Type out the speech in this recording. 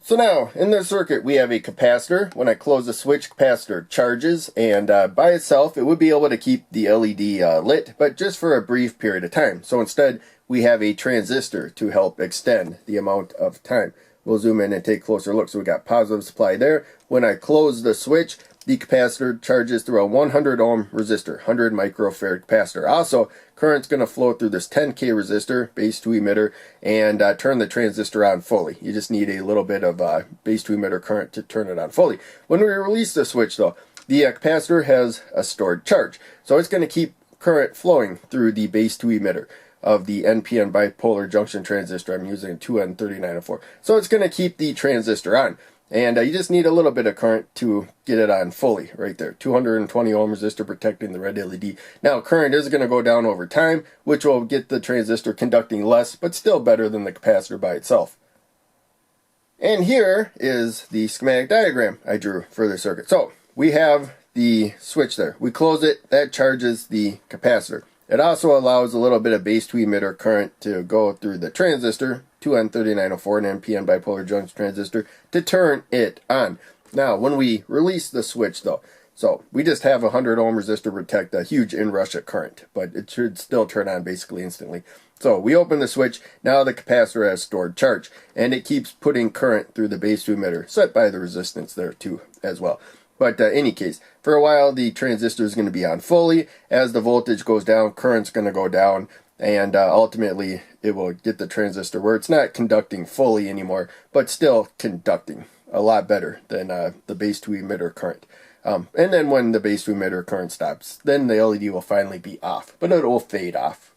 So now, in this circuit, we have a capacitor. When I close the switch, capacitor charges, and by itself, it would be able to keep the LED lit, but just for a brief period of time. So instead, we have a transistor to help extend the amount of time. We'll zoom in and take a closer look. So we got positive supply there. When I close the switch, the capacitor charges through a 100 ohm resistor, 100 microfarad capacitor. Also, current's going to flow through this 10K resistor, base to emitter, and turn the transistor on fully. You just need a little bit of base to emitter current to turn it on fully. When we release the switch though, the capacitor has a stored charge. So it's going to keep current flowing through the base to emitter of the NPN bipolar junction transistor. I'm using a 2N3904. So it's going to keep the transistor on. And you just need a little bit of current to get it on fully right there. 220 ohm resistor protecting the red LED. Now current is going to go down over time, which will get the transistor conducting less, but still better than the capacitor by itself. And here is the schematic diagram I drew for the circuit. So we have the switch there. We close it, that charges the capacitor. It also allows a little bit of base to emitter current to go through the transistor, 2N3904, an NPN bipolar junction transistor, to turn it on. Now, when we release the switch though, so we just have a 100 ohm resistor protect a huge inrush of current, but it should still turn on basically instantly. So we open the switch, now the capacitor has stored charge, and it keeps putting current through the base to emitter, set by the resistance there too as well. But in any case, for a while the transistor is going to be on fully. As the voltage goes down, current's going to go down, and ultimately it will get the transistor where it's not conducting fully anymore, but still conducting a lot better than the base to emitter current. And then when the base to emitter current stops, then the LED will finally be off, but it will fade off.